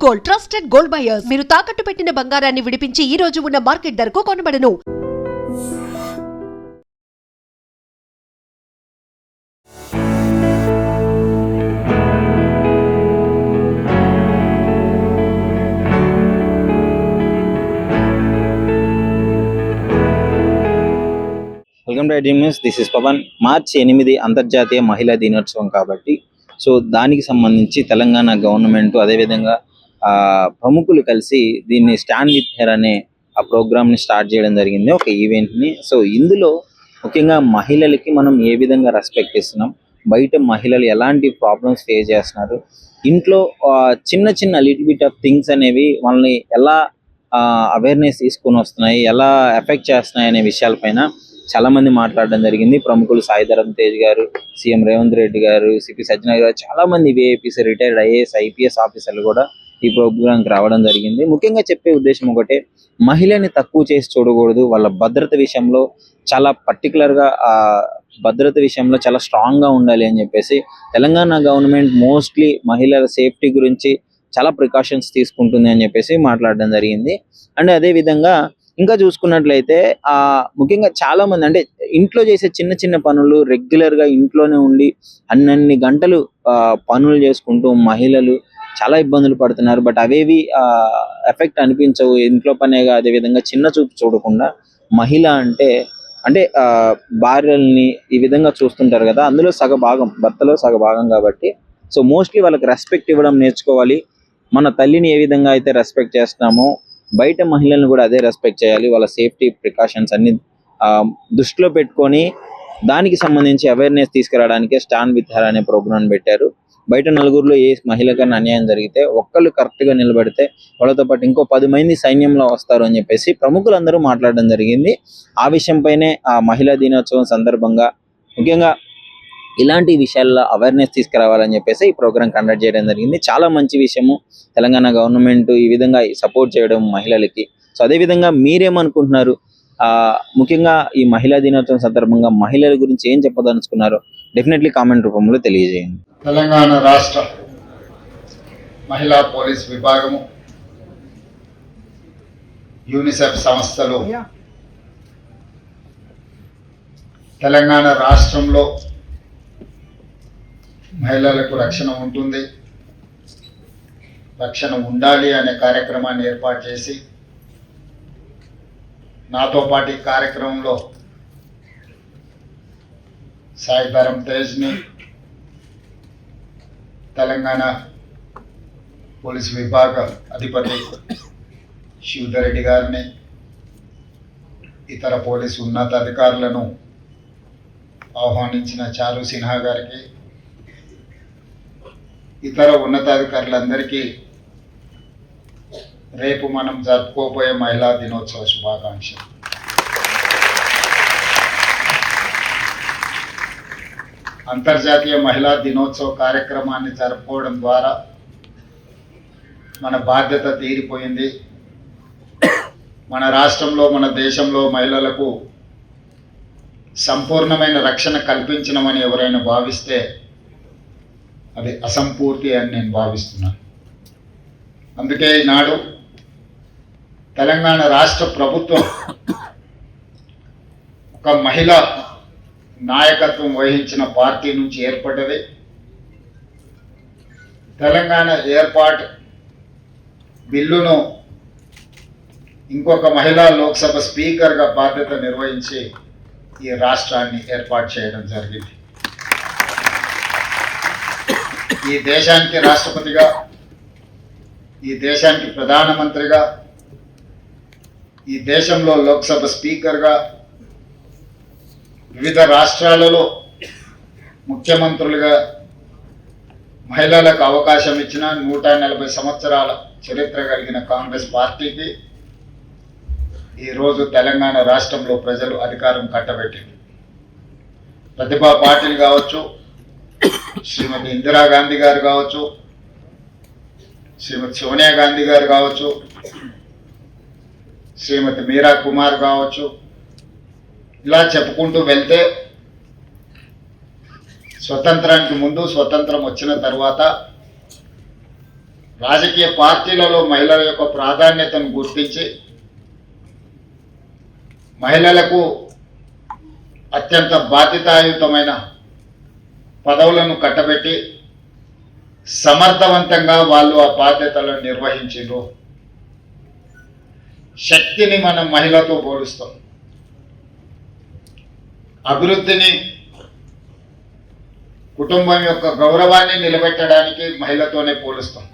Gold, trusted gold buyers. మీరు తాకట్టు పెట్టిన బంగారాన్ని విడిపించి ఈ రోజు ఉన్న మార్కెట్ ధరకు కొనబడను. వెల్కమ్ టు ఐడ్రీమర్స్. This is Pavan. మార్చి 8 అంతర్జాతీయ మహిళా దినోత్సవం కాబట్టి సో దానికి సంబంధించి తెలంగాణ గవర్నమెంట్ అదేవిధంగా ప్రముఖులు కలిసి దీన్ని స్టాండ్ విత్ హెర్ అనే ఆ ప్రోగ్రామ్ని స్టార్ట్ చేయడం జరిగింది, ఒక ఈవెంట్ని. సో ఇందులో ముఖ్యంగా మహిళలకి మనం ఏ విధంగా రెస్పెక్ట్ ఇస్తున్నాం, బయట మహిళలు ఎలాంటి ప్రాబ్లమ్స్ ఫేస్ చేస్తున్నారు, ఇంట్లో చిన్న చిన్న లిటిల్ బిట్ ఆఫ్ థింగ్స్ అనేవి వాళ్ళని ఎలా అవేర్నెస్ తీసుకొని వస్తున్నాయి, ఎలా ఎఫెక్ట్ చేస్తున్నాయి అనే విషయాలపైన చాలా మంది మాట్లాడడం జరిగింది. ప్రముఖులు సాయిధరం తేజ్ గారు, సీఎం రేవంత్ రెడ్డి గారు, సిపి సజ్జనార్ గారు, చాలా మంది విఐపీస్, రిటైర్డ్ ఐఏఎస్ ఐపీఎస్ ఆఫీసర్లు కూడా ఈ ప్రోగ్రాంకి రావడం జరిగింది. ముఖ్యంగా చెప్పే ఉద్దేశం ఒకటే, మహిళని తక్కువ చేసి చూడకూడదు. వాళ్ళ భద్రత విషయంలో చాలా పర్టికులర్గా భద్రత విషయంలో చాలా స్ట్రాంగ్గా ఉండాలి అని చెప్పేసి తెలంగాణ గవర్నమెంట్ మోస్ట్లీ మహిళల సేఫ్టీ గురించి చాలా ప్రికాషన్స్ తీసుకుంటుంది అని చెప్పేసి మాట్లాడడం జరిగింది. అండ్ అదేవిధంగా ఇంకా చూసుకున్నట్లయితే ముఖ్యంగా చాలా మంది అంటే ఇంట్లో చేసే చిన్న చిన్న పనులు రెగ్యులర్గా ఇంట్లోనే ఉండి అన్ని గంటలు పనులు చేసుకుంటూ మహిళలు చాలా ఇబ్బందులు పడుతున్నారు. బట్ అవేవి ఎఫెక్ట్ అనిపించవు, ఇంట్లో పనేగా. అదేవిధంగా చిన్న చూపు చూడకుండా మహిళ అంటే భార్యల్ని ఈ విధంగా చూస్తుంటారు కదా, అందులో సగభాగం భర్తలో సగభాగం కాబట్టి సో మోస్ట్లీ వాళ్ళకి రెస్పెక్ట్ ఇవ్వడం నేర్చుకోవాలి. మన తల్లిని ఏ విధంగా అయితే రెస్పెక్ట్ చేస్తున్నామో బయట మహిళలను కూడా అదే రెస్పెక్ట్ చేయాలి. వాళ్ళ సేఫ్టీ ప్రికాషన్స్ అన్ని దృష్టిలో పెట్టుకొని దానికి సంబంధించి అవేర్నెస్ తీసుకురావడానికి స్టాండ్ విత్ హెర్ అనే ప్రోగ్రామ్ పెట్టారు. బయట నలుగురిలో ఏ మహిళకన్నా అన్యాయం జరిగితే ఒక్కళ్ళు కరెక్ట్గా నిలబడితే వాళ్ళతో పాటు ఇంకో 10 మంది సైన్యంలో వస్తారు అని చెప్పేసి ప్రముఖులందరూ మాట్లాడడం జరిగింది. ఆ విషయంపైనే ఆ మహిళా దినోత్సవం సందర్భంగా ముఖ్యంగా ఇలాంటి విషయాల్లో అవేర్నెస్ తీసుకురావాలని చెప్పేసి ఈ ప్రోగ్రామ్ కండక్ట్ చేయడం జరిగింది. చాలా మంచి విషయము తెలంగాణ గవర్నమెంట్ ఈ విధంగా సపోర్ట్ చేయడం మహిళలకి. సో అదేవిధంగా మీరేమనుకుంటున్నారు, ముఖ్యంగా ఈ మహిళా దినోత్సవం సందర్భంగా మహిళల గురించి ఏం చెప్పదలుచుకున్నారో డెఫినెట్లీ కామెంట్ రూపంలో తెలియజేయండి. తెలంగాణ రాష్ట్ర మహిళా పోలీస్ విభాగము, యూనిసెఫ్ సంస్థలు తెలంగాణ రాష్ట్రంలో మహిళలకు రక్షణ ఉంటుంది, రక్షణ ఉండాలి అనే కార్యక్రమాన్ని ఏర్పాటు చేసి నాతో పాటు ఈ కార్యక్రమంలో సాయిధరం తేజ్ని, తెలంగాణ పోలీస్ విభాగ అధిపతి శివధర్ రెడ్డి గారిని, ఇతర పోలీసు ఉన్నతాధికారులను ఆహ్వానించిన చారు సిన్హా గారికి, ఇతర ఉన్నతాధికారులందరికీ రేపు మనం జరుపుకోబోయే మహిళా దినోత్సవ శుభాకాంక్షలు. అంతర్జాతీయ మహిళా దినోత్సవ కార్యక్రమాన్ని జరుపుకోవడం ద్వారా మన బాధ్యత తీరిపోయింది. మన రాష్ట్రంలో, మన దేశంలో మహిళలకు సంపూర్ణమైన రక్షణ కల్పించడమని ఎవరైనా భావిస్తే అది అసంపూర్తి అని నేను భావిస్తున్నాను. అందుకే ఈనాడు తెలంగాణ రాష్ట్ర ప్రభుత్వం ఒక మహిళ నాయకత్వం వహించిన పార్టీ నుంచి ఏర్పడ్డది. తెలంగాణ ఏర్పాటు బిల్లును ఇంకొక మహిళా లోక్సభ స్పీకర్గా బాధ్యత నిర్వహించి ఈ రాష్ట్రాన్ని ఏర్పాటు చేయడం జరిగింది. ఈ దేశానికి రాష్ట్రపతిగా, ఈ దేశానికి ప్రధానమంత్రిగా, ఈ దేశంలో లోక్సభ స్పీకర్గా, వివిధ రాష్ట్రాలలో ముఖ్యమంత్రులుగా మహిళలకు అవకాశం ఇచ్చిన 140 సంవత్సరాల చరిత్ర కలిగిన కాంగ్రెస్ పార్టీకి ఈరోజు తెలంగాణ రాష్ట్రంలో ప్రజలు అధికారం కట్టబెట్టింది. ప్రతిభా పాటిల్ కావచ్చు, శ్రీమతి ఇందిరాగాంధీ గారు కావచ్చు, శ్రీమతి సోనియా గాంధీ గారు కావచ్చు, శ్రీమతి మీరా కుమార్ కావచ్చు, ఇలా చెప్పుకుంటూ వెళ్తే స్వతంత్రానికి ముందు, స్వతంత్రం వచ్చిన తర్వాత రాజకీయ పార్టీలలో మహిళల యొక్క ప్రాధాన్యతను గుర్తించి మహిళలకు అత్యంత బాధ్యతాయుతమైన పదవులను కట్టబెట్టి సమర్థవంతంగా వాళ్ళు ఆ బాధ్యతలను నిర్వహించారు. శక్తిని మనం మహిళతో పోలుస్తాం, అభివృద్ధిని, కుటుంబం యొక్క గౌరవాన్ని నిలబెట్టడానికి మహిళతోనే పోలుస్తాం.